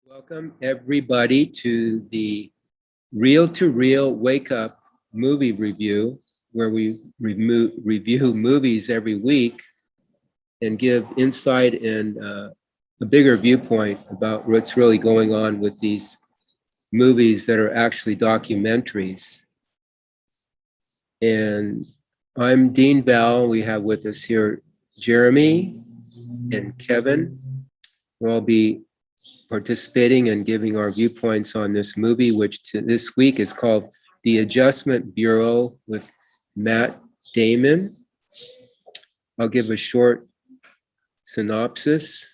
Welcome everybody to the Reel to Reel Wake Up movie review, where we review movies every week and give insight and a bigger viewpoint about what's really going on with these movies that are actually documentaries. And I'm Dean Val. We have with us here Jeremy and Kevin. We'll all be participating and giving our viewpoints on this movie, which this week is called The Adjustment Bureau with Matt Damon. I'll give a short synopsis.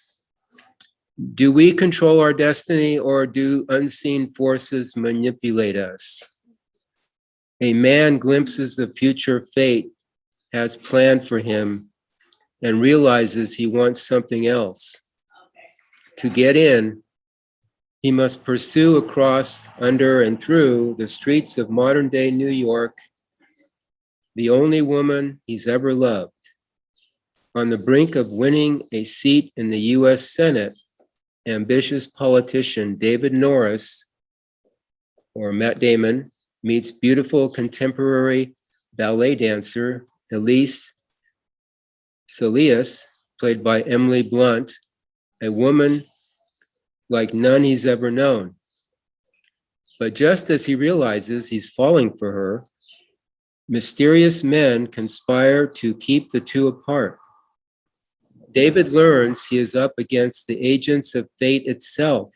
Do we control our destiny, or do unseen forces manipulate us? A man glimpses the future fate has planned for him and realizes he wants something else. To get in, he must pursue across, under, and through the streets of modern-day New York the only woman he's ever loved. On the brink of winning a seat in the U.S. Senate, ambitious politician David Norris, or Matt Damon, meets beautiful contemporary ballet dancer Elise Salias, played by Emily Blunt, a woman like none he's ever known. But just as he realizes he's falling for her, mysterious men conspire to keep the two apart. David learns he is up against the agents of fate itself,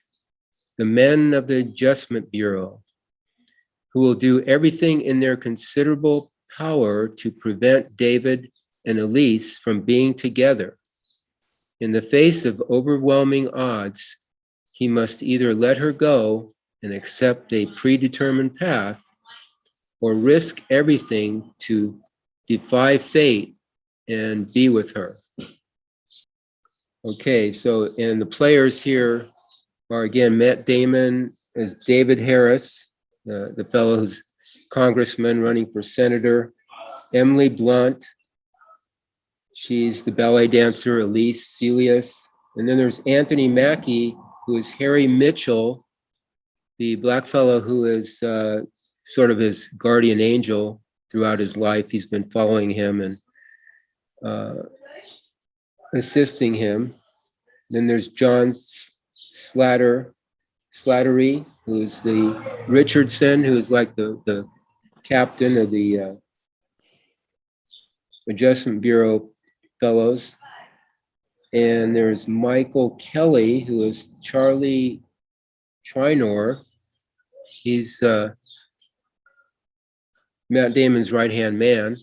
the men of the Adjustment Bureau, who will do everything in their considerable power to prevent David and Elise from being together. In the face of overwhelming odds, he must either let her go and accept a predetermined path, or risk everything to defy fate and be with her. Okay, and the players here are, again, Matt Damon as David Harris, the fellow who's congressman running for senator. Emily Blunt, she's the ballet dancer Elise Celius. And then there's Anthony Mackie, who is Harry Mitchell, the black fellow who is sort of his guardian angel throughout his life. He's been following him and assisting him. Then there's John Slattery, who is the Richardson, who's like the captain of the Adjustment Bureau fellows. And there's Michael Kelly, who is Charlie Trinor. He's Matt Damon's right-hand man.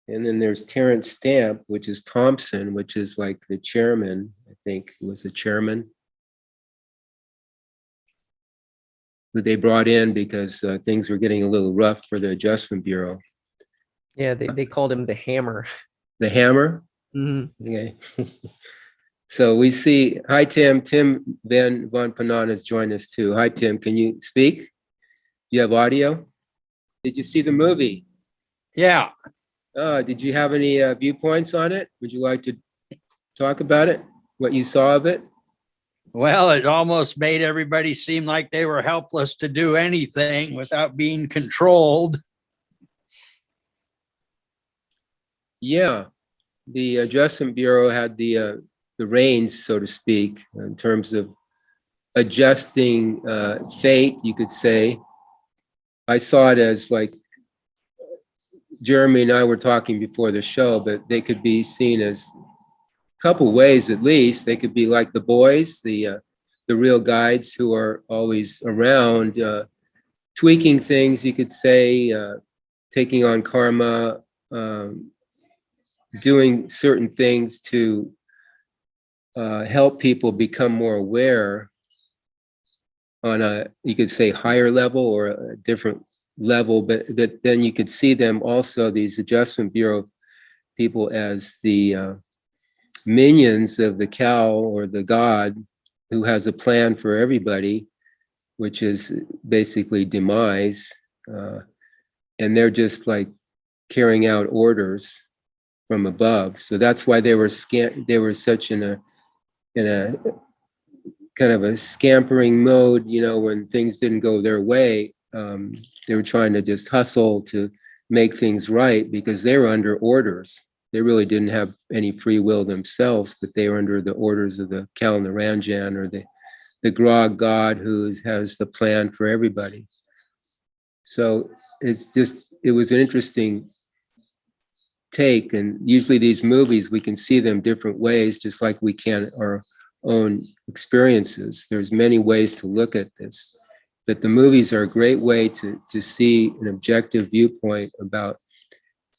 And then there's Terence Stamp, which is Thompson, which is like the chairman, I think he was the chairman, who they brought in because things were getting a little rough for the Adjustment Bureau. Yeah, they called him the Hammer. The Hammer? Mm-hmm. Okay. So we see, hi, Tim. Tim Van Panan has joined us too. Hi, Tim. Can you speak? Do you have audio? Did you see the movie? Yeah. Did you have any viewpoints on it? Would you like to talk about it? What you saw of it? Well, it almost made everybody seem like they were helpless to do anything without being controlled. Yeah. The Adjustment Bureau had the reins, so to speak, in terms of adjusting fate, you could say. I saw it as like, Jeremy and I were talking before the show, but they could be seen as a couple ways at least. They could be like the boys, the real guides who are always around, tweaking things, you could say, taking on karma, doing certain things to help people become more aware on a, you could say, higher level or a different level, but that then you could see them also, these Adjustment Bureau people, as the minions of the cow or the god who has a plan for everybody, which is basically demise. And they're just like carrying out orders from above. So that's why they were such in a kind of a scampering mode, when things didn't go their way. They were trying to just hustle to make things right because they were under orders. They really didn't have any free will themselves, but they were under the orders of the Kalnaranjan, or the Grog God who has the plan for everybody. So it was an interesting take. And usually these movies, we can see them different ways, just like we can our own experiences. There's many ways to look at this, but the movies are a great way to see an objective viewpoint about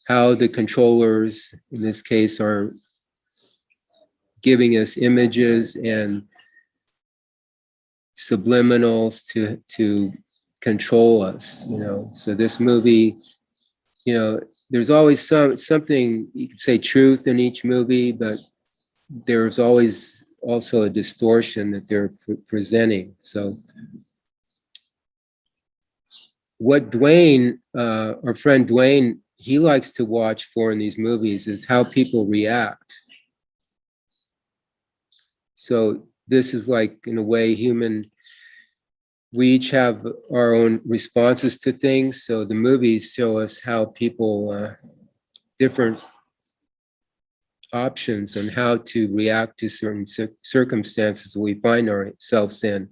how the controllers, in this case, are giving us images and subliminals to control us. So this movie, there's always something, you could say, truth in each movie, but there's always also a distortion that they're presenting. So what Dwayne, our friend Dwayne, he likes to watch for in these movies is how people react. So this is like, in a way, we each have our own responses to things. So the movies show us how people, different options on how to react to certain circumstances we find ourselves in,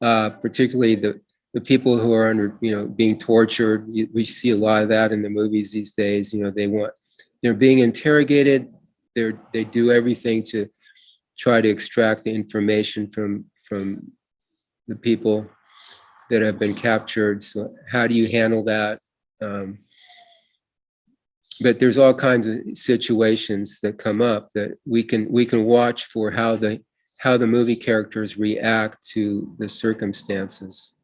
particularly the people who are under, being tortured. We see a lot of that in the movies these days. They're being interrogated. They do everything to try to extract the information from the people that have been captured. So how do you handle that? But there's all kinds of situations that come up that we can watch for how the movie characters react to the circumstances,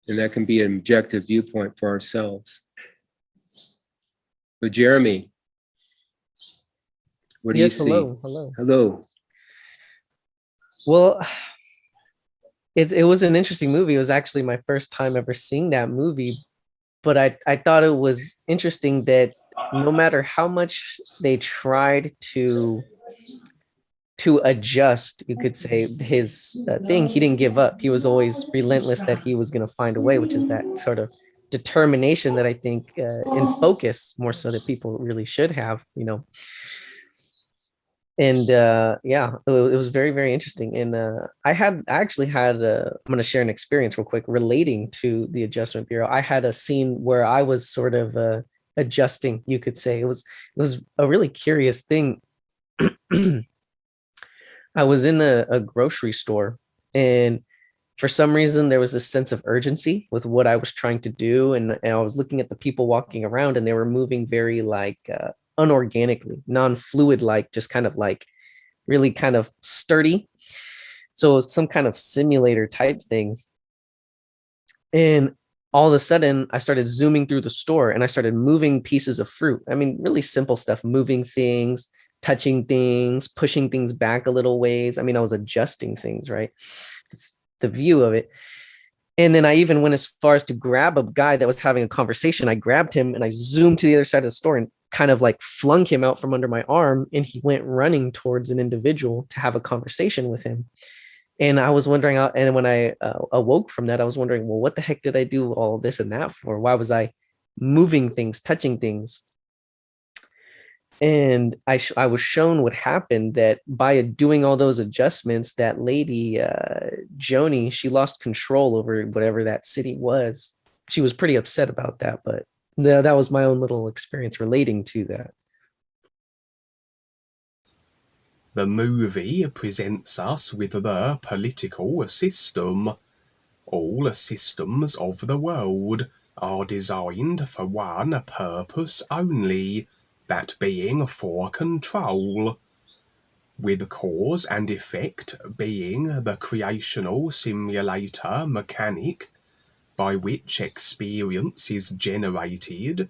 and that can be an objective viewpoint for ourselves. But Jeremy, what do you see? Hello. Well, it was an interesting movie. It was actually my first time ever seeing that movie, but I thought it was interesting that no matter how much they tried to adjust, you could say, his thing, he didn't give up. He was always relentless that he was going to find a way, which is that sort of determination that I think and focus more so that people really should have, And it was very, very interesting. And I actually had I'm going to share an experience real quick relating to the Adjustment Bureau. I had a scene where I was sort of adjusting, you could say. It was a really curious thing. I was in a grocery store, and for some reason there was a sense of urgency with what I was trying to do, and I was looking at the people walking around, and they were moving very like unorganically, non-fluid, like just kind of like really kind of sturdy. So it was some kind of simulator type thing. And all of a sudden I started zooming through the store, and I started moving pieces of fruit. I mean, really simple stuff, moving things, touching things, pushing things back a little ways. I mean, I was adjusting things, right? It's the view of it. And then I even went as far as to grab a guy that was having a conversation. I grabbed him and I zoomed to the other side of the store and kind of like flung him out from under my arm. And he went running towards an individual to have a conversation with him. And I was wondering, and when I awoke from that, I was wondering, well, what the heck did I do all this and that for? Why was I moving things, touching things? And I was shown what happened, that by doing all those adjustments, that lady, Joni, she lost control over whatever that city was. She was pretty upset about that, but that was my own little experience relating to that. The movie presents us with the political system. All systems of the world are designed for one purpose only, that being for control, with cause and effect being the creational simulator mechanic by which experience is generated,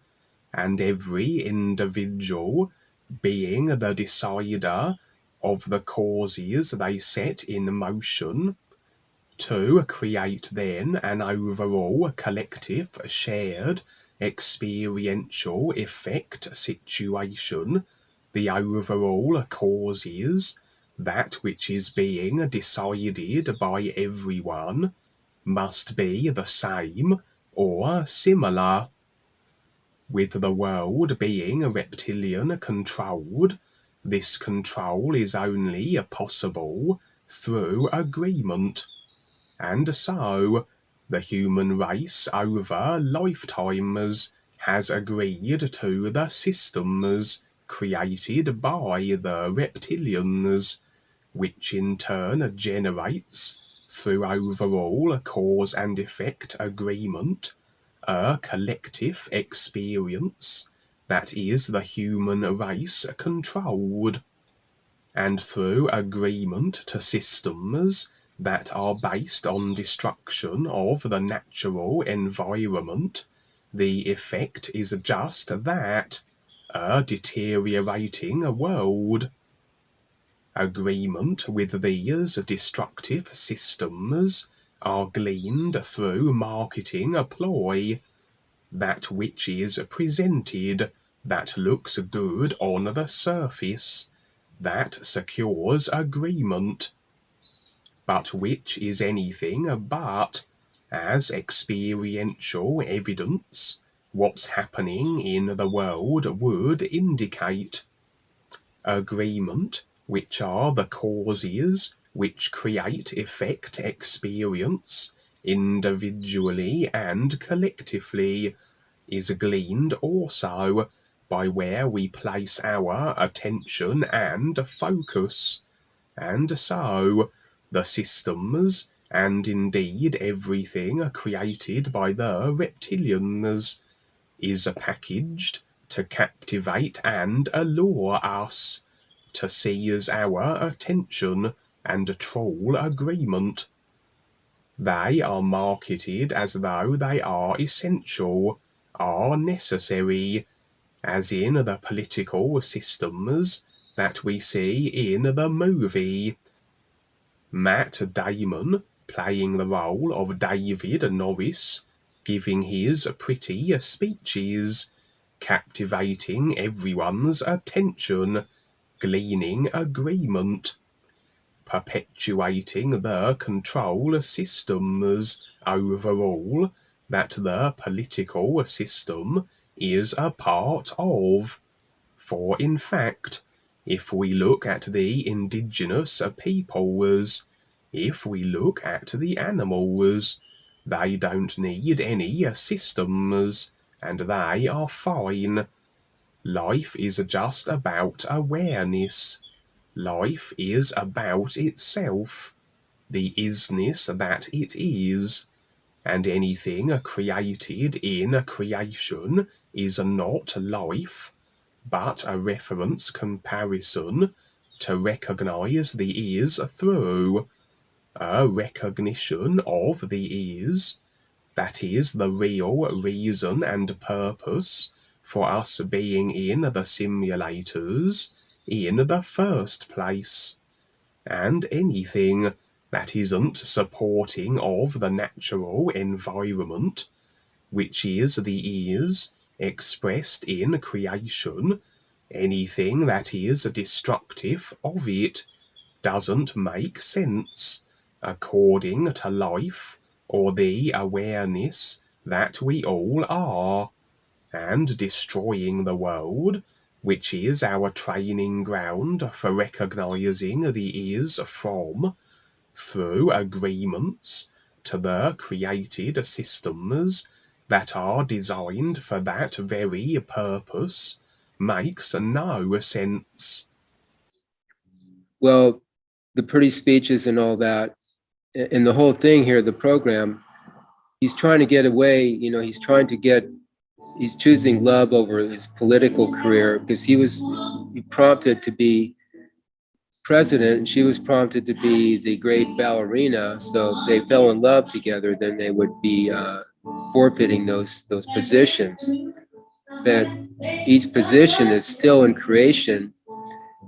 and every individual being the decider of the causes they set in motion, to create then an overall collective shared experiential effect situation. The overall causes that which is being decided by everyone must be the same or similar. With the world being reptilian controlled, this control is only possible through agreement. And so, the human race over lifetimes has agreed to the systems created by the reptilians, which in turn generates, through overall cause and effect agreement, a collective experience that is the human race controlled. And through agreement to systems that are based on destruction of the natural environment, the effect is just that, a deteriorating world. Agreement with these destructive systems are gleaned through marketing ploy. That which is presented that looks good on the surface, that secures agreement, but which is anything but, as experiential evidence, what's happening in the world would indicate. Agreement, which are the causes which create effect experience, individually and collectively, is gleaned also by where we place our attention and focus. And so, the systems, and indeed everything created by the reptilians, is packaged to captivate and allure us, to seize our attention and trawl agreement. They are marketed as though they are essential, are necessary, as in the political systems that we see in the movie. Matt Damon playing the role of David Norris, giving his pretty speeches, captivating everyone's attention, gleaning agreement, perpetuating the control systems overall that the political system is a part of. For in fact, if we look at the indigenous peoples, if we look at the animals, they don't need any systems, and they are fine. Life is just about awareness. Life is about itself, the isness that it is, and anything created in creation is not life, but a reference comparison to recognize the is through, a recognition of the is, that is the real reason and purpose for us being in the simulators in the first place. And anything that isn't supporting of the natural environment, which is the is expressed in creation, anything that is destructive of it, doesn't make sense according to life or the awareness that we all are. And destroying the world, which is our training ground for recognizing the is from, through agreements to the created systems that are designed for that very purpose, makes no sense. Well, the pretty speeches and all that, and the whole thing here, the program, he's trying to get away, he's choosing love over his political career because he prompted to be president and she was prompted to be the great ballerina. So if they fell in love together, then they would be forfeiting those positions. But each position is still in creation.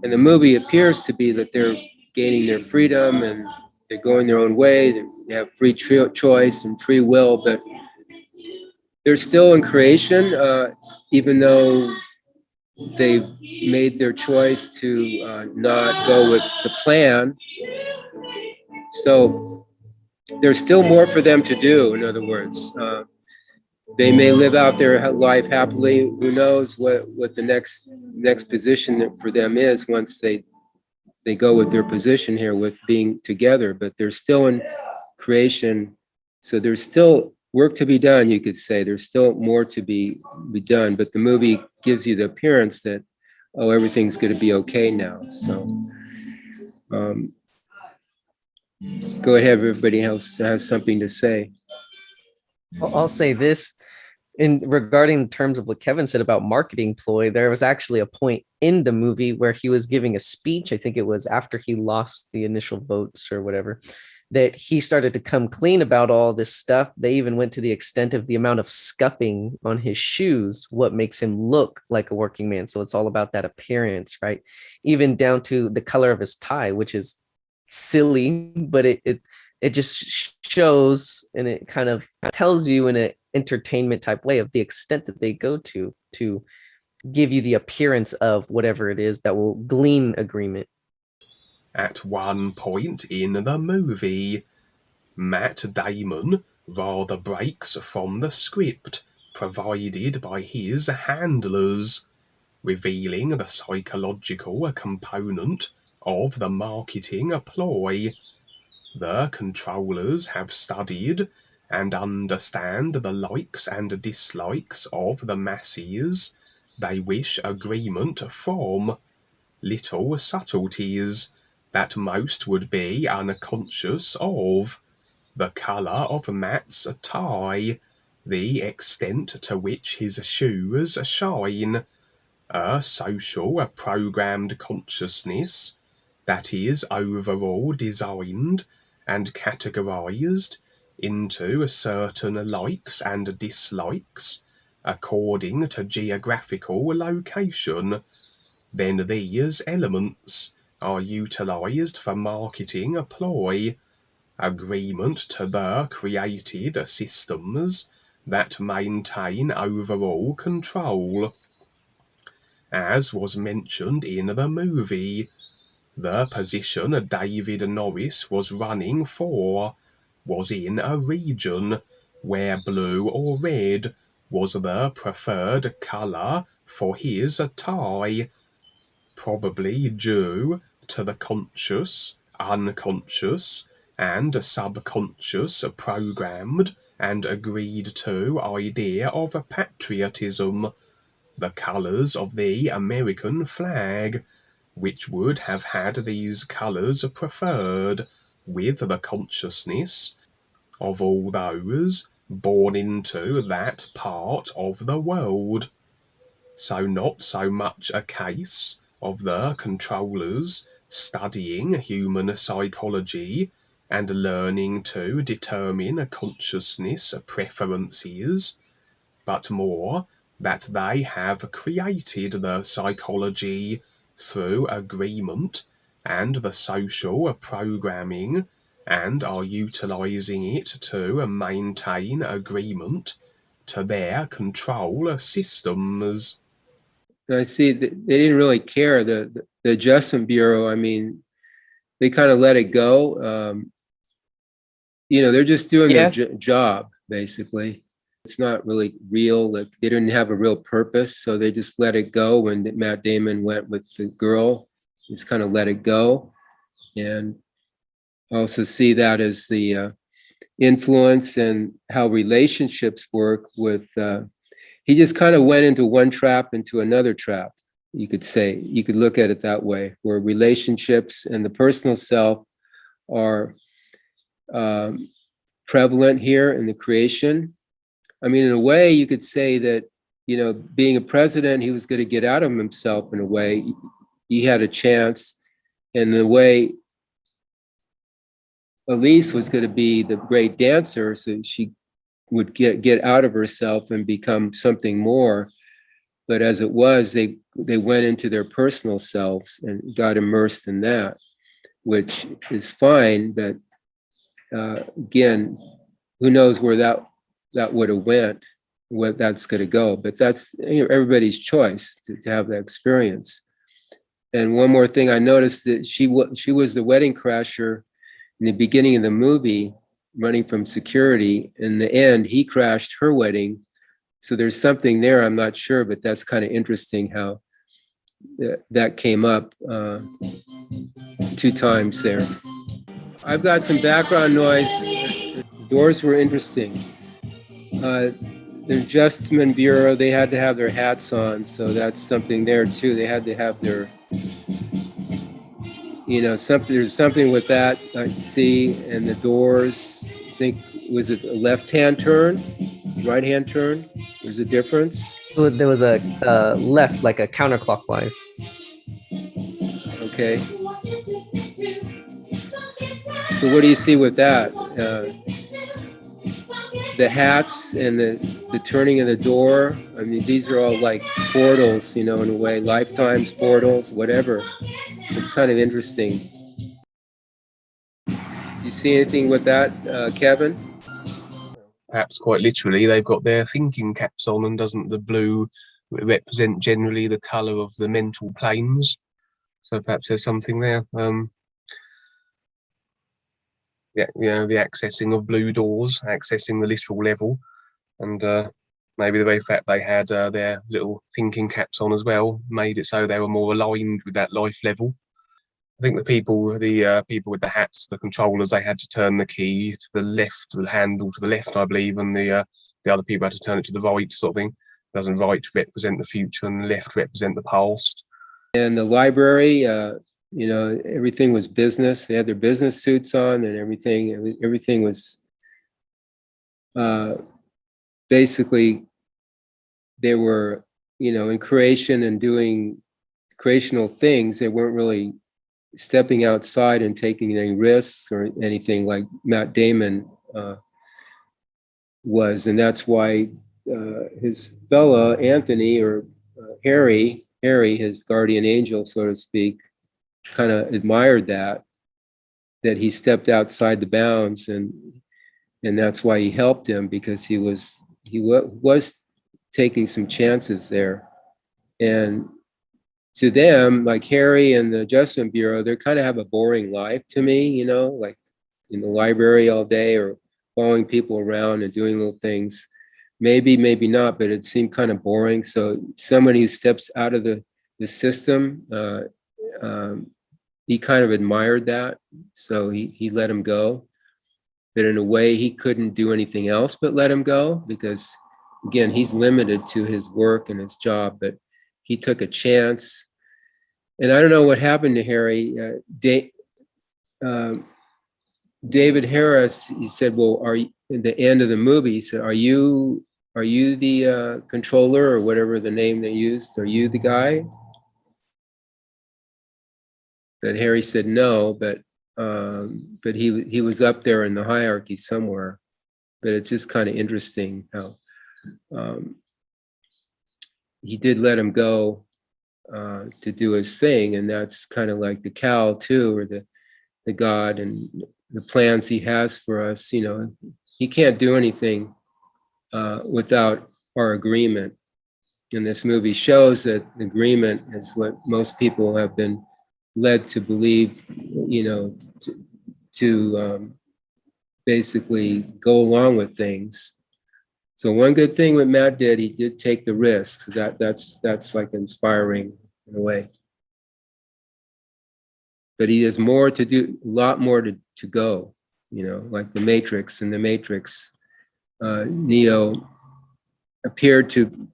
And the movie appears to be that they're gaining their freedom and they're going their own way. They have free choice and free will, but they're still in creation, even though they've made their choice to not go with the plan. So there's still more for them to do. In other words, they may live out their life happily. Who knows what the next position for them is once they go with their position here with being together. But they're still in creation, so there's still work to be done. You could say there's still more to be done. But the movie gives you the appearance that everything's going to be okay now. So go ahead. Everybody else has something to say. I'll say this in regarding terms of what Kevin said about marketing ploy. There was actually a point in the movie where he was giving a speech. I think it was after he lost the initial votes or whatever, that he started to come clean about all this stuff. They even went to the extent of the amount of scuffing on his shoes, what makes him look like a working man. So it's all about that appearance, right? Even down to the color of his tie, which is silly, but it just shows, and it kind of tells you in an entertainment type way of the extent that they go to give you the appearance of whatever it is that will glean agreement. At one point in the movie, Matt Damon rather breaks from the script provided by his handlers, revealing the psychological component of the marketing ploy. The controllers have studied and understand the likes and dislikes of the masses they wish agreement from. Little subtleties that most would be unconscious of. The colour of Matt's tie, the extent to which his shoes shine, a social programmed consciousness that is overall designed and categorized into certain likes and dislikes according to geographical location. Then these elements are utilized for marketing ploy, agreement to the created systems that maintain overall control. As was mentioned in the movie, the position David Norris was running for was in a region where blue or red was the preferred colour for his tie, probably due to the conscious, unconscious, and subconscious programmed and agreed to idea of patriotism, the colours of the American flag, which would have had these colours preferred, with the consciousness of all those born into that part of the world. So not so much a case of the controllers studying human psychology and learning to determine consciousness preferences, but more that they have created the psychology through agreement and the social programming, and are utilizing it to maintain agreement to their control systems. I see that they didn't really care. The Adjustment Bureau, I mean, they kind of let it go. They're just doing their job, basically. It's not really real. Like, they didn't have a real purpose, so they just let it go. When Matt Damon went with the girl, just kind of let it go. And I also see that as the influence and how relationships work with, he just kind of went into one trap into another trap. You could say, you could look at it that way, where relationships and the personal self are prevalent here in the creation. I mean, in a way, you could say that, being a president, he was going to get out of himself in a way. He had a chance. And the way Elise was going to be the great dancer, so she would get out of herself and become something more. But as it was, they went into their personal selves and got immersed in that, which is fine. But again, who knows where that would have went. what that's going to go. But that's, you know, everybody's choice to have that experience. And one more thing, I noticed that she was the wedding crasher in the beginning of the movie, running from security. In the end, he crashed her wedding. So there's something there, I'm not sure, but that's kind of interesting how that came up 2 times there. I've got some background noise. The doors were interesting. The Adjustment Bureau, they had to have their hats on, so that's something there too. They had to have their, you know, something. There's something with that I see. And the doors, I think, was it a left-hand turn, right-hand turn? There's a difference. So there was a left, like a counterclockwise. Okay. So what do you see with that? The hats and the turning of the door. I mean, these are all like portals, you know, in a way, lifetimes, portals, whatever. It's kind of interesting. You see anything with that, Kevin? Perhaps quite literally, they've got their thinking caps on, and doesn't the blue represent generally the colour of the mental planes? So perhaps there's something there. Yeah, you know, the accessing of blue doors, accessing the literal level, and maybe the very fact they had their little thinking caps on as well made it so they were more aligned with that life level. I think the people with the hats, the controllers, they had to turn the key to the left, the handle to the left, I believe, and the other people had to turn it to the right, sort of thing. Doesn't right represent the future and the left represent the past? And the library, you know, everything was business. They had their business suits on, and everything was basically, they were, you know, in creation and doing creational things. They weren't really stepping outside and taking any risks or anything like Matt Damon was. And that's why his Bella, Anthony, or Harry, his guardian angel, so to speak, kind of admired that he stepped outside the bounds, and that's why he helped him, because he was taking some chances there. And to them, like Harry and the Adjustment Bureau, they kind of have a boring life to me, you know, like in the library all day or following people around and doing little things. Maybe not, but it seemed kind of boring. So somebody who steps out of the system, he kind of admired that. So he let him go. But in a way, he couldn't do anything else but let him go, because, again, he's limited to his work and his job. But he took a chance. And I don't know what happened to Harry. David Harris, he said, well, are you, at the end of the movie, he said, are you the controller, or whatever the name they used? Are you the guy? But Harry said no, but he was up there in the hierarchy somewhere. But it's just kind of interesting how he did let him go to do his thing, and that's kind of like the cow too, or the God and the plans he has for us. You know, he can't do anything without our agreement. And this movie shows that agreement is what most people have been led to believe, you know, to basically go along with things. So one good thing what Matt did, he did take the risk. That's like inspiring in a way. But he has more to do, a lot more to go, you know, like the Matrix. In the Matrix, Neo appeared to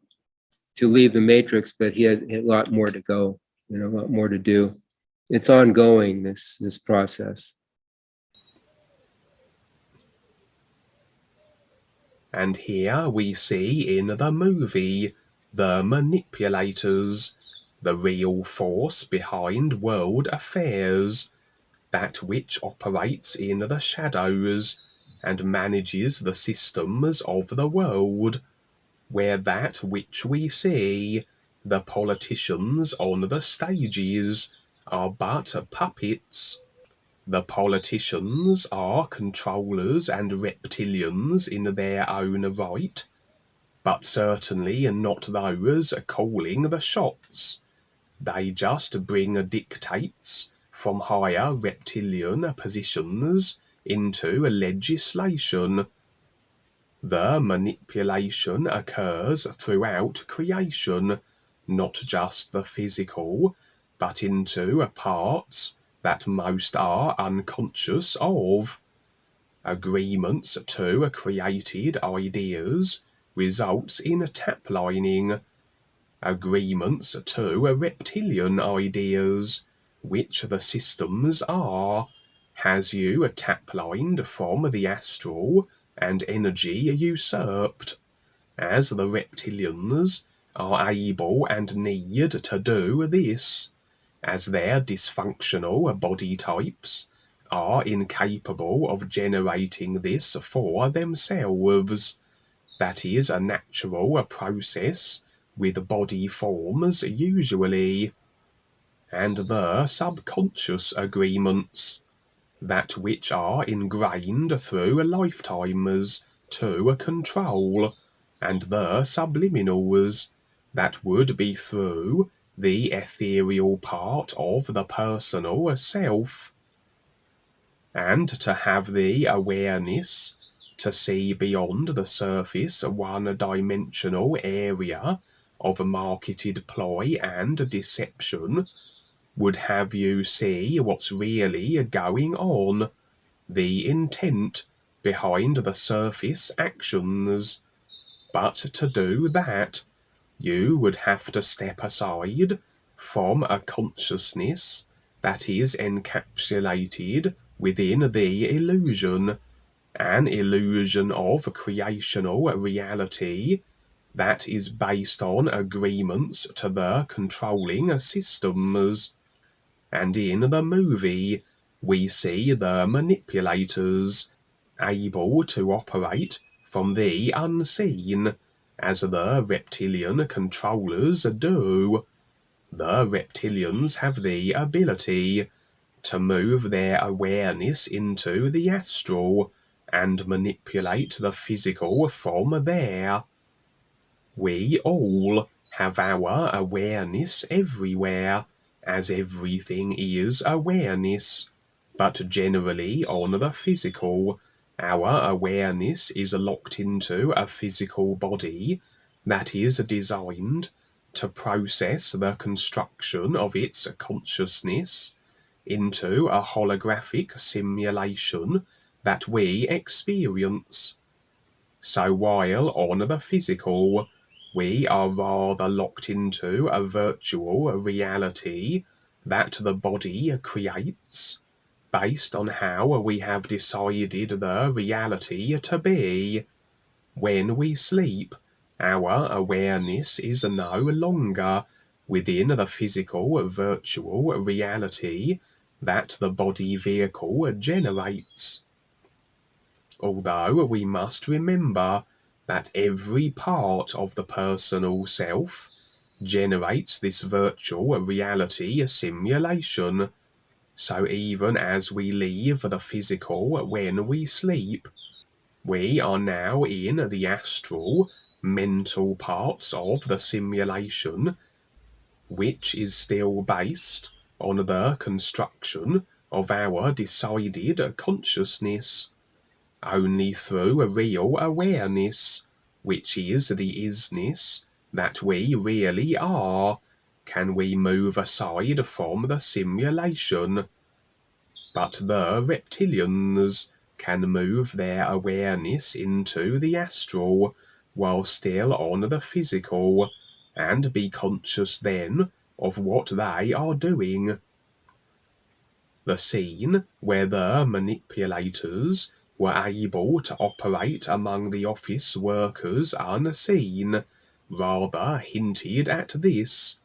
leave the Matrix, but he had a lot more to go, you know, a lot more to do. It's ongoing, this process. And here we see in the movie the manipulators, the real force behind world affairs, that which operates in the shadows and manages the systems of the world, where that which we see, the politicians on the stages, are but puppets. The politicians are controllers and reptilians in their own right, but certainly not those calling the shots. They just bring dictates from higher reptilian positions into legislation. The manipulation occurs throughout creation, not just the physical, but into parts that most are unconscious of. Agreements to created ideas results in taplining. Agreements to reptilian ideas, which the systems are, has you taplined from the astral and energy usurped, as the reptilians are able and need to do this, as their dysfunctional body types are incapable of generating this for themselves. That is a natural process with body forms usually. And the subconscious agreements, that which are ingrained through lifetimes to control, and the subliminals, that would be through the ethereal part of the personal self. And to have the awareness to see beyond the surface one-dimensional area of marketed ploy and deception would have you see what's really going on, the intent behind the surface actions. But to do that, you would have to step aside from a consciousness that is encapsulated within the illusion, an illusion of creational reality that is based on agreements to the controlling systems. And in the movie, we see the manipulators able to operate from the unseen, as the reptilian controllers do. The reptilians have the ability to move their awareness into the astral and manipulate the physical from there. We all have our awareness everywhere, as everything is awareness, but generally on the physical. Our awareness is locked into a physical body that is designed to process the construction of its consciousness into a holographic simulation that we experience. So while on the physical, we are rather locked into a virtual reality that the body creates, based on how we have decided the reality to be. When we sleep, our awareness is no longer within the physical virtual reality that the body vehicle generates. Although we must remember that every part of the personal self generates this virtual reality simulation, so even as we leave the physical when we sleep, we are now in the astral, mental parts of the simulation, which is still based on the construction of our decided consciousness. Only through a real awareness, which is the isness that we really are, can we move aside from the simulation. But the reptilians can move their awareness into the astral while still on the physical, and be conscious then of what they are doing. The scene where the manipulators were able to operate among the office workers unseen rather hinted at this,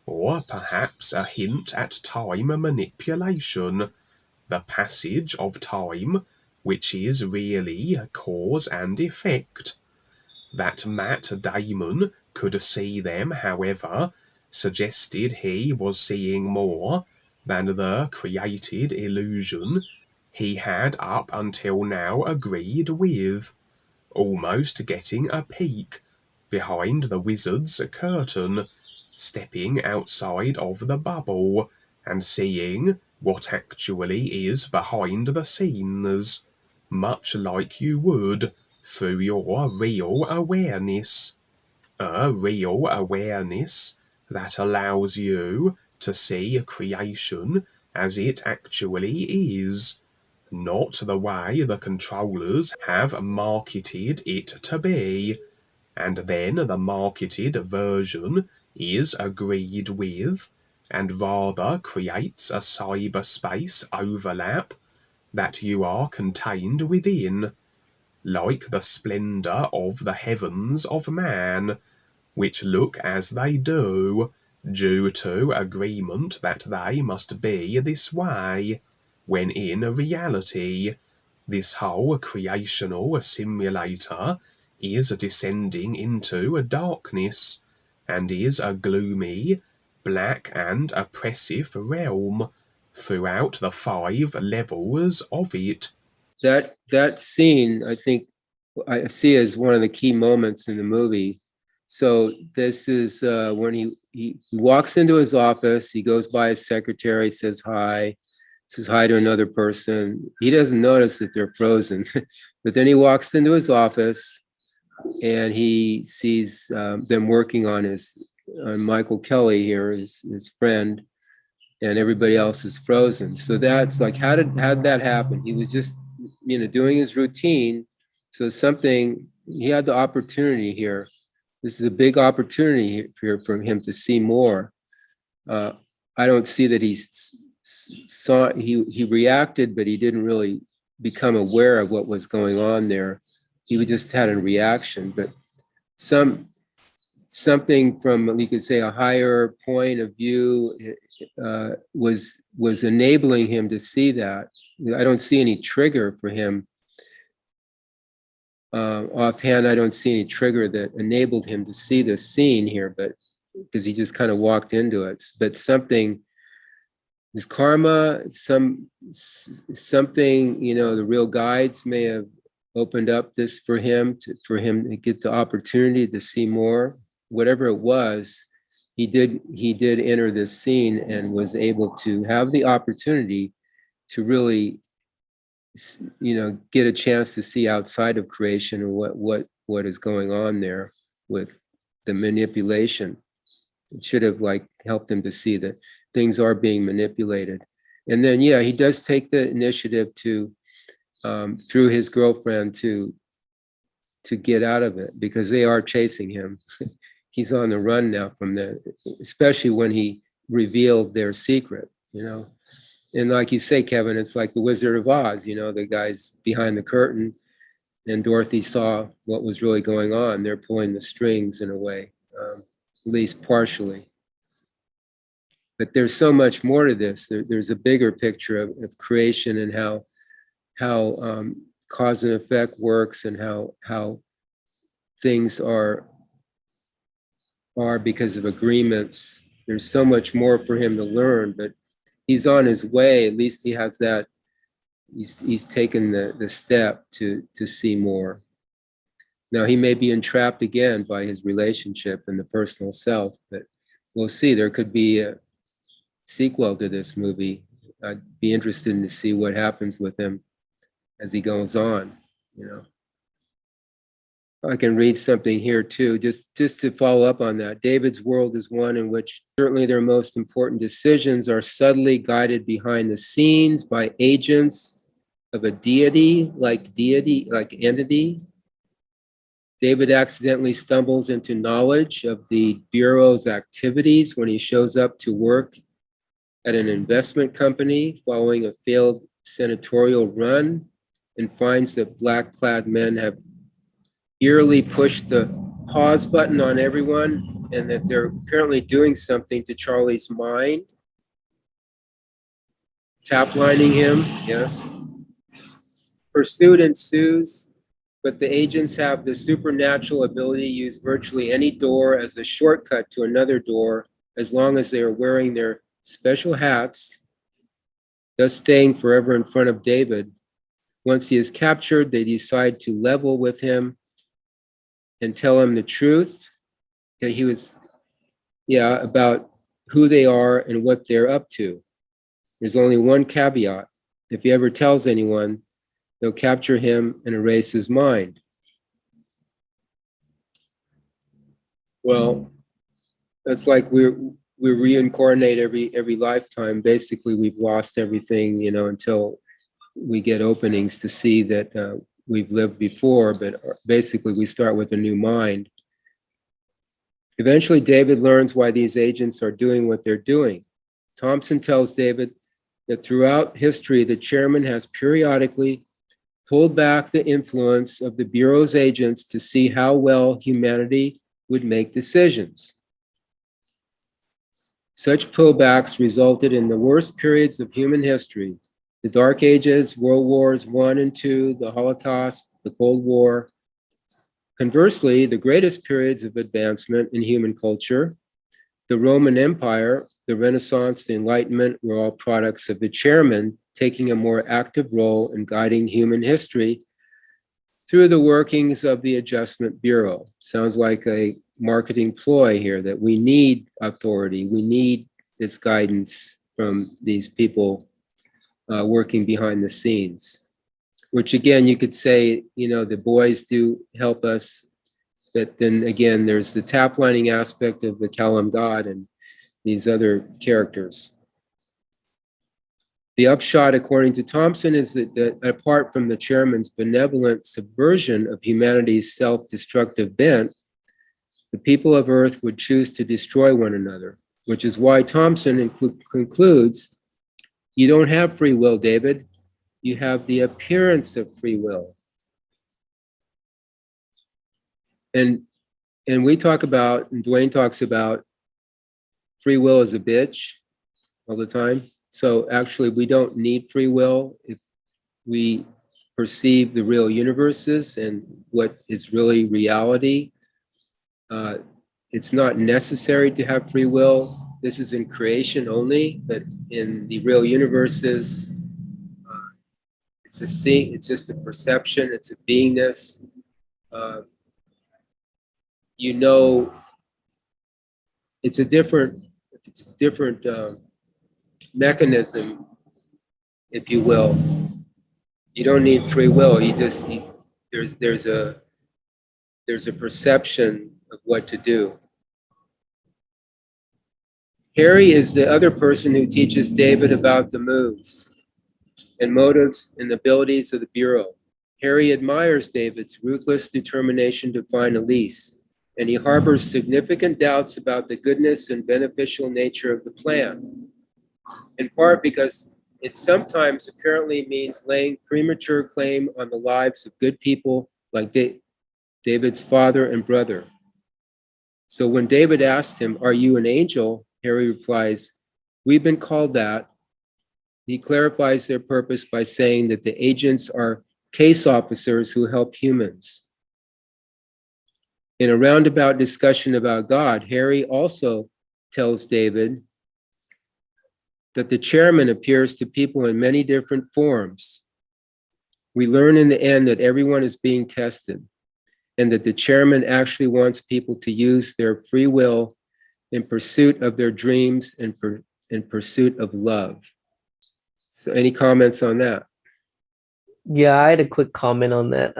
or perhaps a hint at time manipulation, the passage of time, which is really cause and effect. That Matt Damon could see them, however, suggested he was seeing more than the created illusion he had up until now agreed with, almost getting a peek behind the wizard's curtain, stepping outside of the bubble and seeing what actually is behind the scenes, much like you would through your real awareness. A real awareness that allows you to see creation as it actually is, not the way the controllers have marketed it to be, and then the marketed version is agreed with and rather creates a cyberspace overlap that you are contained within, like the splendor of the heavens of man, which look as they do, due to agreement that they must be this way, when in reality, this whole creational simulator is descending into darkness, and is a gloomy, black and oppressive realm throughout the 5 levels of it. That scene, I think, I see as one of the key moments in the movie. So this is when he walks into his office, he goes by his secretary, says hi to another person. He doesn't notice that they're frozen, but then he walks into his office and he sees them working on Michael Kelly here, his friend, and everybody else is frozen. So that's like, how did that happen? He was just, doing his routine. So he had the opportunity here. This is a big opportunity here for him to see more. I don't see that he reacted, but he didn't really become aware of what was going on there. He just had a reaction, but something from, you could say, a higher point of view was enabling him to see that. I don't see any trigger for him. Offhand, I don't see any trigger that enabled him to see this scene here, but because he just kind of walked into it. But something, his karma, something, the real guides may have opened up this for him to get the opportunity to see more. Whatever it was, he did enter this scene and was able to have the opportunity to really, get a chance to see outside of creation and what is going on there with the manipulation. It should have helped him to see that things are being manipulated. And then, he does take the initiative to, through his girlfriend, to get out of it, because they are chasing him. He's on the run now from them, especially when he revealed their secret, And like you say, Kevin, it's like the Wizard of Oz, the guy's behind the curtain, and Dorothy saw what was really going on. They're pulling the strings in a way, at least partially. But there's so much more to this. There's a bigger picture of creation and how cause and effect works, and how things are because of agreements. There's so much more for him to learn, but he's on his way. At least he has that. He's taken the step to see more. Now he may be entrapped again by his relationship and the personal self, but we'll see. There could be a sequel to this movie. I'd be interested to see what happens with him as he goes on. I can read something here too, just to follow up on that. David's world is one in which certainly their most important decisions are subtly guided behind the scenes by agents of a deity, like entity. David accidentally stumbles into knowledge of the Bureau's activities when he shows up to work at an investment company following a failed senatorial run, and finds that black-clad men have eerily pushed the pause button on everyone, and that they're apparently doing something to Charlie's mind. Taplining him, yes. Pursuit ensues, but the agents have the supernatural ability to use virtually any door as a shortcut to another door, as long as they are wearing their special hats, thus staying forever in front of David. Once he is captured, they decide to level with him and tell him the truth. That he was, about who they are and what they're up to. There's only one caveat. If he ever tells anyone, they'll capture him and erase his mind. Well, that's like we reincarnate every lifetime. Basically, we've lost everything, until we get openings to see that we've lived before. But basically, we start with a new mind. Eventually, David learns why these agents are doing what they're doing. Thompson tells David that throughout history, the chairman has periodically pulled back the influence of the Bureau's agents to see how well humanity would make decisions. Such pullbacks resulted in the worst periods of human history: the Dark Ages, World Wars I and II, the Holocaust, the Cold War. Conversely, the greatest periods of advancement in human culture, the Roman Empire, the Renaissance, the Enlightenment, were all products of the chairman taking a more active role in guiding human history through the workings of the Adjustment Bureau. Sounds like a marketing ploy here, that we need authority, we need this guidance from these people working behind the scenes. Which again, you could say, the boys do help us, but then again, there's the taplining aspect of the Kalam God and these other characters. The upshot, according to Thompson, is that apart from the chairman's benevolent subversion of humanity's self-destructive bent, the people of Earth would choose to destroy one another, which is why Thompson concludes, you don't have free will, David. You have the appearance of free will. And we talk about, and Dwayne talks about, free will is a bitch all the time. So actually, we don't need free will if we perceive the real universes and what is really reality. It's not necessary to have free will. This is in creation only, but in the real universes, it's a seeing, it's just a perception, it's a beingness. It's a different mechanism, if you will. You don't need free will. You just need, there's a perception of what to do. Harry is the other person who teaches David about the moves and motives and abilities of the Bureau. Harry admires David's ruthless determination to find Elise, and he harbors significant doubts about the goodness and beneficial nature of the plan, in part because it sometimes apparently means laying premature claim on the lives of good people like David's father and brother. So when David asks him, "Are you an angel?" Harry replies, "We've been called that." He clarifies their purpose by saying that the agents are case officers who help humans. In a roundabout discussion about God, Harry also tells David that the chairman appears to people in many different forms. We learn in the end that everyone is being tested, and that the chairman actually wants people to use their free will in pursuit of their dreams and in pursuit of love. So any comments on that? Yeah, I had a quick comment on that.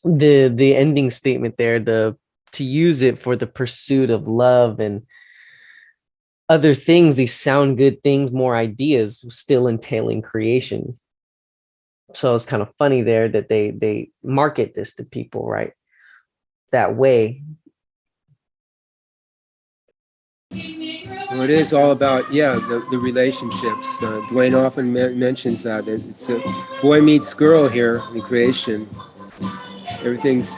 The ending statement there, to use it for the pursuit of love and other things, these sound good things, more ideas, still entailing creation. So it's kind of funny there that they market this to people, right? That way. Well, it is all about, the relationships. Dwayne often mentions that. It's a boy meets girl here in creation. Everything's,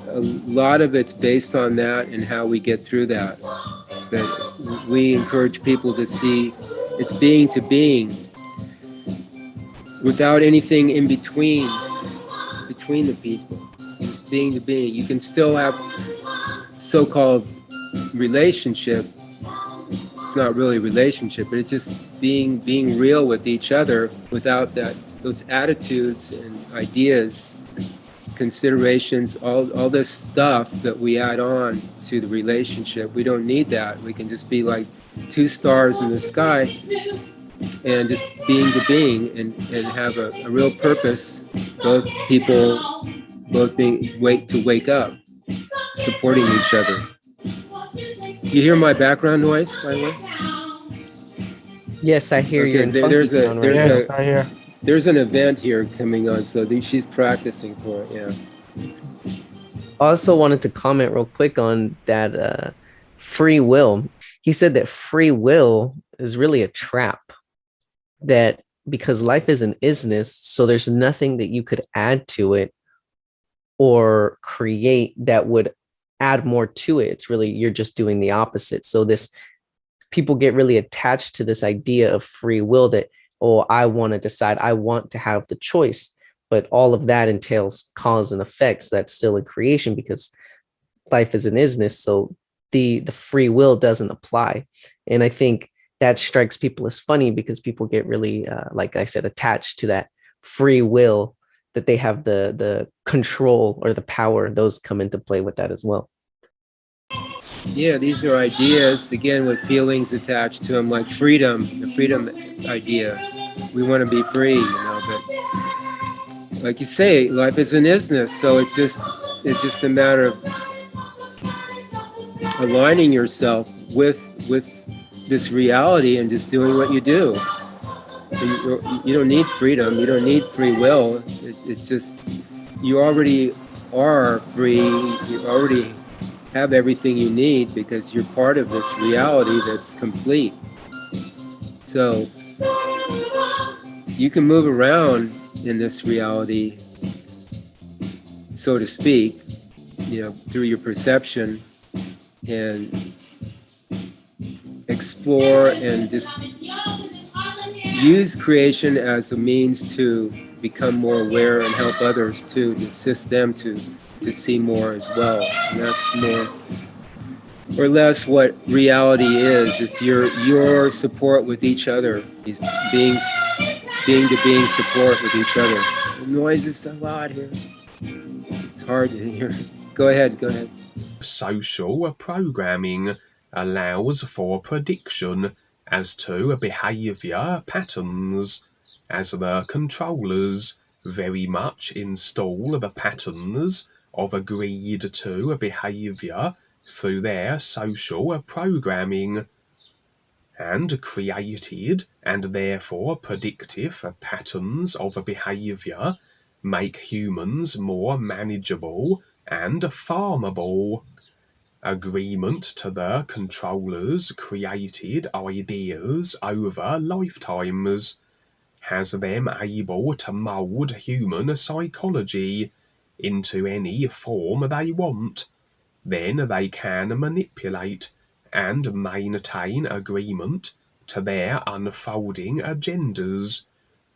a lot of it's based on that and how we get through that. That we encourage people to see it's being to being without anything in between the people. It's being to being. You can still have so-called relationship. It's not really a relationship, but it's just being real with each other without those attitudes and ideas considerations, all this stuff that we add on to the relationship. We don't need that. We can just be like two stars in the sky and just being to being and have a real purpose. Both people, wake up, supporting each other. You hear my background noise, by the way? Yes, I hear you. Okay, there's I hear. there's an event here coming on, so she's practicing for it. Yeah. I also wanted to comment real quick on that free will. He said that free will is really a trap, that because life is an isness, so there's nothing that you could add to it or create that would add more to it. It's really, you're just doing the opposite. So this, people get really attached to this idea of free will that, oh, I want to decide, I want to have the choice. But all of that entails cause and effect. So that's still a creation because life is an isness. So the free will doesn't apply. And I think that strikes people as funny because people get really, like I said, attached to that free will, that they have the control or the power. Those come into play with that as well. Yeah, these are ideas, again, with feelings attached to them, like freedom, the freedom idea. We want to be free, but like you say, life is an isness, so it's just a matter of aligning yourself with this reality and just doing what you do. You don't need freedom, you don't need free will. It's just, you already are free, you already have everything you need because you're part of this reality that's complete. So you can move around in this reality, so to speak, through your perception, and explore and just use creation as a means to become more aware and help others to assist them to see more as well. And that's more or less what reality is. It's your support with each other. These being to being support with each other. The noise is so loud here. It's hard to hear. Go ahead. Social programming allows for prediction as to behavior patterns, as the controllers very much install the patterns of agreed to behavior through their social programming, and created and therefore predictive patterns of behavior make humans more manageable and farmable. Agreement to the controllers' created ideas over lifetimes has them able to mould human psychology into any form they want. Then they can manipulate and maintain agreement to their unfolding agendas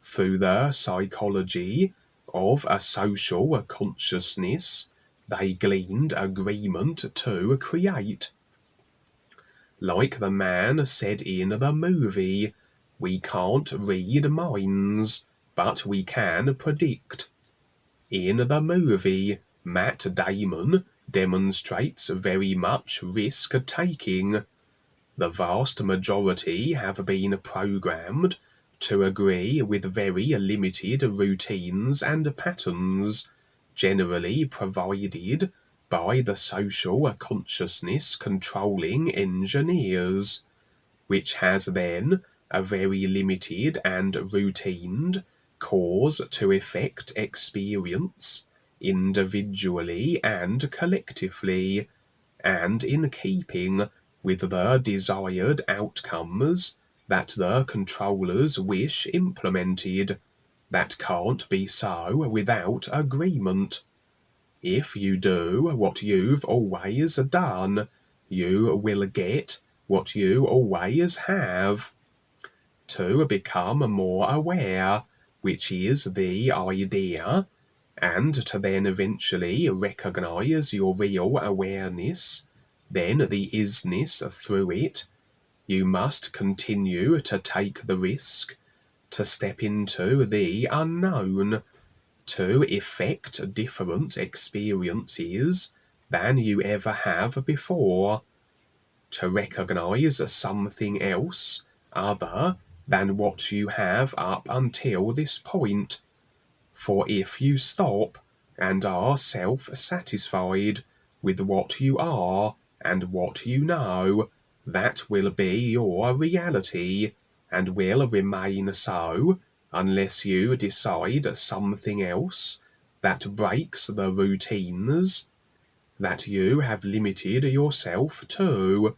through the psychology of a social consciousness they gleaned agreement to create. Like the man said in the movie, we can't read minds, but we can predict. In the movie, Matt Damon demonstrates very much risk-taking. The vast majority have been programmed to agree with very limited routines and patterns, generally provided by the social consciousness controlling engineers, which has then a very limited and routined cause-to-effect experience, individually and collectively, and in keeping with the desired outcomes that the controllers wish implemented, that can't be so without agreement. If you do what you've always done, you will get what you always have. To become more aware, which is the idea, and to then eventually recognize your real awareness, then the isness through it, you must continue to take the risk, to step into the unknown, to effect different experiences than you ever have before, to recognize something else other than what you have up until this point. For if you stop and are self-satisfied with what you are and what you know, that will be your reality, and will remain so unless you decide something else that breaks the routines that you have limited yourself to.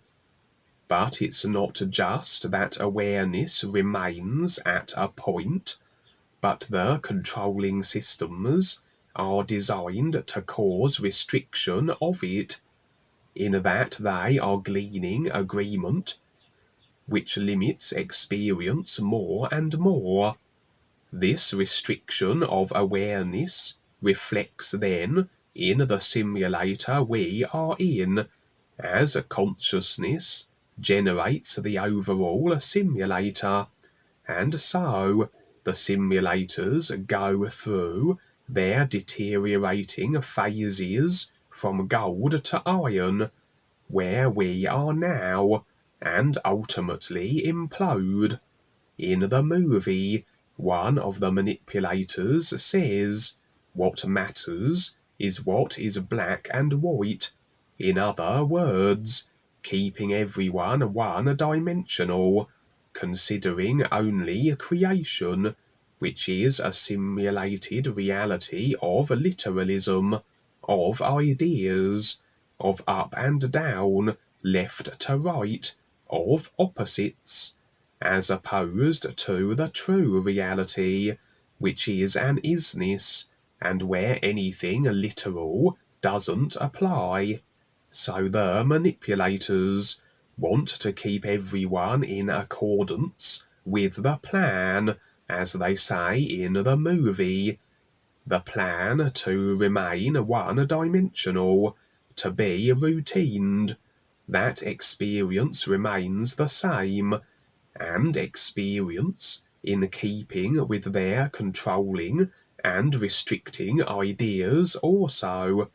But it's not just that awareness remains at a point, but the controlling systems are designed to cause restriction of it, in that they are gleaning agreement, which limits experience more and more. This restriction of awareness reflects then in the simulator we are in, as consciousness generates the overall simulator, and so the simulators go through their deteriorating phases from gold to iron, where we are now, and ultimately implode. In the movie, one of the manipulators says, "What matters is what is black and white." In other words, keeping everyone one-dimensional, considering only creation, which is a simulated reality of literalism, of ideas, of up and down, left to right, of opposites, as opposed to the true reality, which is an isness, and where anything literal doesn't apply. So the manipulators want to keep everyone in accordance with the plan, as they say in the movie. The plan to remain one-dimensional, to be routined, that experience remains the same, and experience, in keeping with their controlling and restricting ideas also.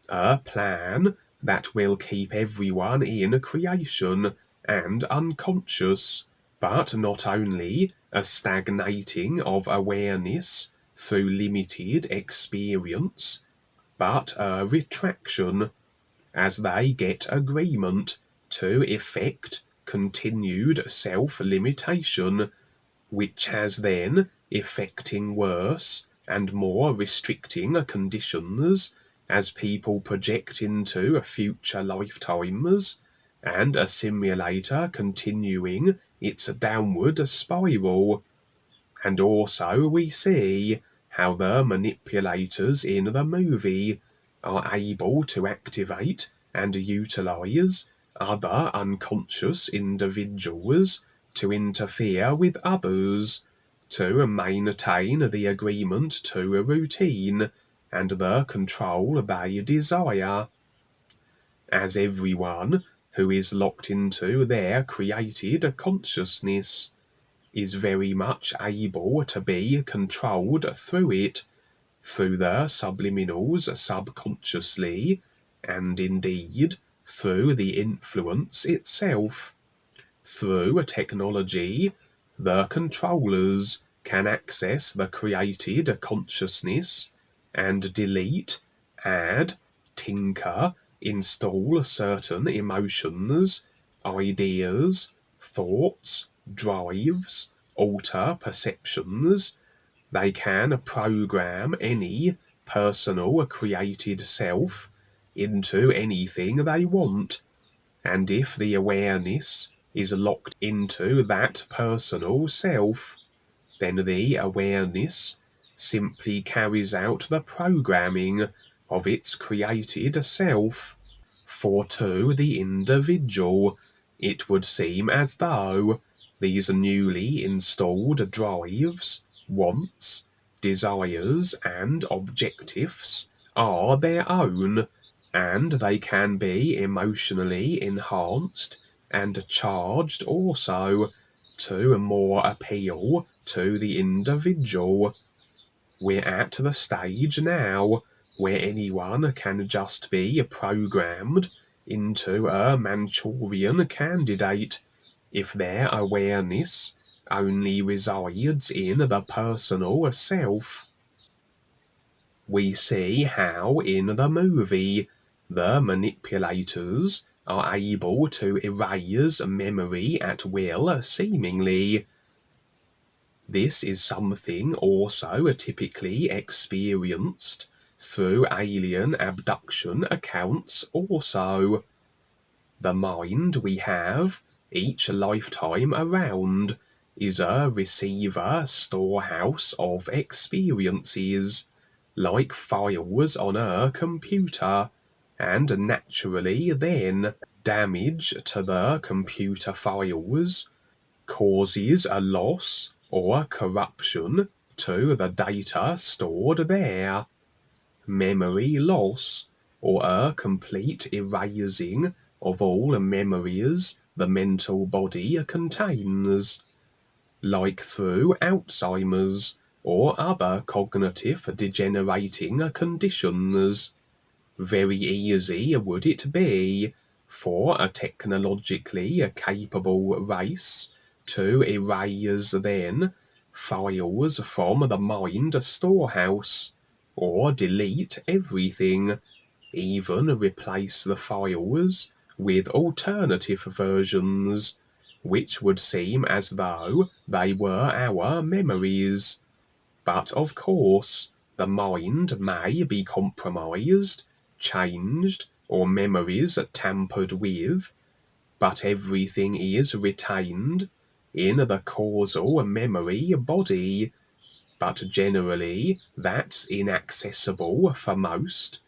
A plan that will keep everyone in creation and unconscious, but not only a stagnating of awareness through limited experience, but a retraction, as they get agreement to effect continued self-limitation, which has then effecting worse and more restricting conditions as people project into future lifetimes, and a simulator continuing its downward spiral. And also we see how the manipulators in the movie are able to activate and utilize other unconscious individuals to interfere with others, to maintain the agreement to a routine and the control they desire. As everyone who is locked into their created consciousness is very much able to be controlled through it, through the subliminals subconsciously, and indeed through the influence itself. Through technology, the controllers can access the created consciousness and delete, add, tinker, install certain emotions, ideas, thoughts, drives, alter perceptions. They can program any personal created self into anything they want, and if the awareness is locked into that personal self, then the awareness simply carries out the programming of its created self. For to the individual, it would seem as though these newly installed drives, wants, desires, and objectives are their own, and they can be emotionally enhanced and charged also to more appeal to the individual. We're at the stage now where anyone can just be programmed into a Manchurian candidate if their awareness only resides in the personal self. We see how in the movie the manipulators are able to erase memory at will, seemingly. This is something also typically experienced through alien abduction accounts also. The mind we have each lifetime around is a receiver storehouse of experiences, like files on a computer, and naturally then damage to the computer files causes a loss or corruption to the data stored there. Memory loss, or a complete erasing of all memories the mental body contains, like through Alzheimer's or other cognitive degenerating conditions. Very easy would it be for a technologically capable race to erase then files from the mind storehouse, or delete everything, even replace the files with alternative versions, which would seem as though they were our memories. But of course, the mind may be compromised, changed, or memories tampered with, but everything is retained in the causal memory body. But generally, that's inaccessible for most,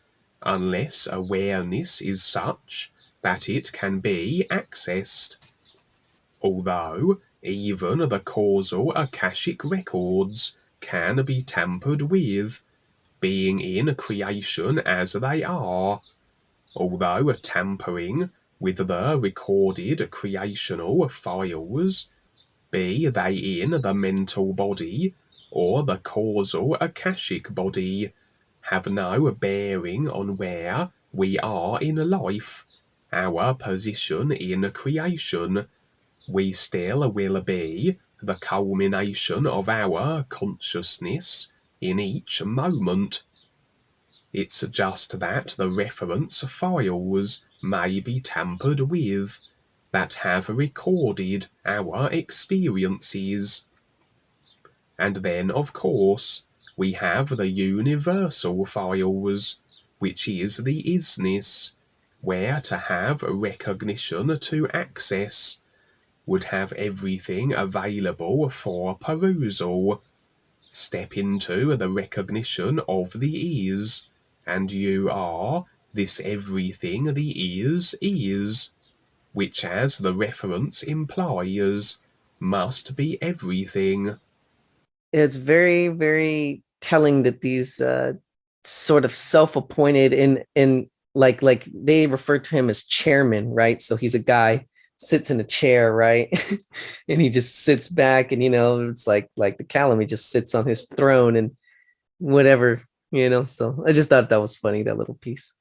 unless awareness is such that it can be accessed. Although even the causal akashic records can be tampered with, being in creation as they are, although tampering with the recorded creational files, be they in the mental body or the causal akashic body, have no bearing on where we are in life, our position in creation. We still will be the culmination of our consciousness in each moment. It's just that the reference files may be tampered with that have recorded our experiences. And then, of course, we have the universal files, which is the isness, where to have recognition to access would have everything available for perusal. Step into the recognition of the is, and you are this everything the is, which, as the reference implies, must be everything. It's very, very telling that these sort of self-appointed in like they refer to him as chairman, right? So he's a guy sits in a chair, right? And he just sits back, and it's like the Callum, he just sits on his throne and whatever. So I just thought that was funny, that little piece.